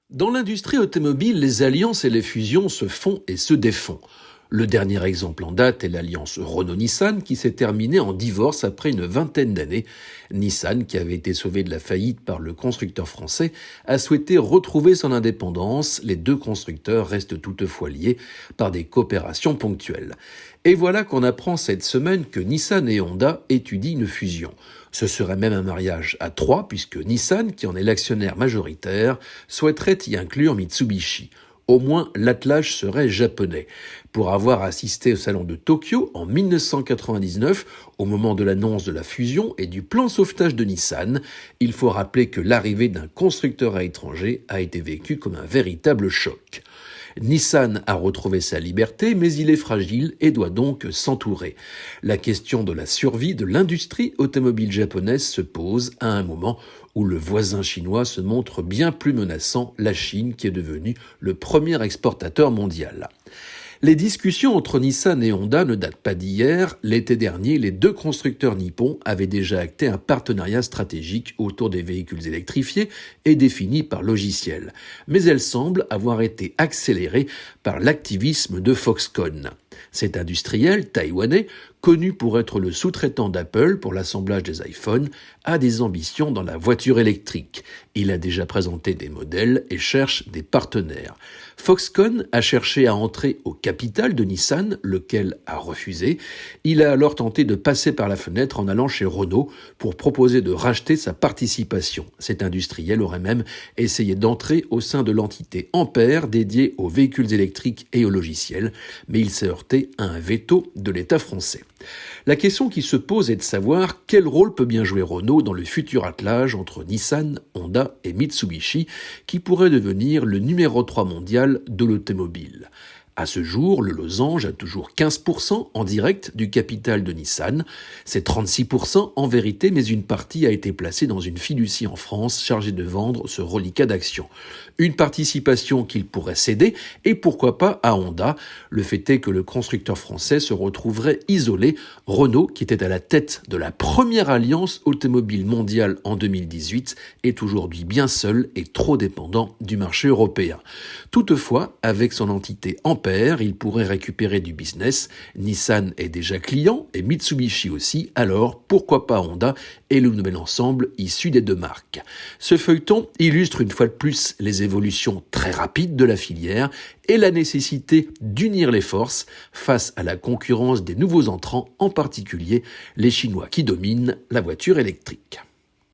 Dans l'industrie automobile, les alliances et les fusions se font et se défont. Le dernier exemple en date est l'alliance Renault-Nissan qui s'est terminée en divorce après une vingtaine d'années. Nissan, qui avait été sauvé de la faillite par le constructeur français, a souhaité retrouver son indépendance. Les deux constructeurs restent toutefois liés par des coopérations ponctuelles. Et voilà qu'on apprend cette semaine que Nissan et Honda étudient une fusion. Ce serait même un mariage à trois puisque Nissan, qui en est l'actionnaire majoritaire, souhaiterait y inclure Mitsubishi. Au moins, l'attelage serait japonais. Pour avoir assisté au salon de Tokyo en 1999, au moment de l'annonce de la fusion et du plan sauvetage de Nissan, il faut rappeler que l'arrivée d'un constructeur à l'étranger a été vécue comme un véritable choc. Nissan a retrouvé sa liberté, mais il est fragile et doit donc s'entourer. La question de la survie de l'industrie automobile japonaise se pose à un moment où le voisin chinois se montre bien plus menaçant, la Chine qui est devenue le premier exportateur mondial. Les discussions entre Nissan et Honda ne datent pas d'hier. L'été dernier, les deux constructeurs nippons avaient déjà acté un partenariat stratégique autour des véhicules électrifiés et défini par logiciel. Mais elles semblent avoir été accélérées par l'activisme de Foxconn. Cet industriel taïwanais, connu pour être le sous-traitant d'Apple pour l'assemblage des iPhones, a des ambitions dans la voiture électrique. Il a déjà présenté des modèles et cherche des partenaires. Foxconn a cherché à entrer au capital de Nissan, lequel a refusé. Il a alors tenté de passer par la fenêtre en allant chez Renault pour proposer de racheter sa participation. Cet industriel aurait même essayé d'entrer au sein de l'entité Ampère dédiée aux véhicules électriques et aux logiciels, mais il s'est heurté à un veto de l'État français. La question qui se pose est de savoir quel rôle peut bien jouer Renault dans le futur attelage entre Nissan, Honda et Mitsubishi, qui pourrait devenir le numéro 3 mondial de l'automobile. À ce jour, le losange a toujours 15% en direct du capital de Nissan. C'est 36% en vérité, mais une partie a été placée dans une fiducie en France chargée de vendre ce reliquat d'actions. Une participation qu'il pourrait céder, et pourquoi pas à Honda. Le fait est que le constructeur français se retrouverait isolé. Renault, qui était à la tête de la première alliance automobile mondiale en 2018, est aujourd'hui bien seul et trop dépendant du marché européen. Toutefois, avec son entité Ampère, il pourrait récupérer du business. Nissan est déjà client et Mitsubishi aussi, alors pourquoi pas Honda et le nouvel ensemble issu des deux marques. Ce feuilleton illustre une fois de plus les évolutions très rapides de la filière et la nécessité d'unir les forces face à la concurrence des nouveaux entrants, en particulier les Chinois qui dominent la voiture électrique.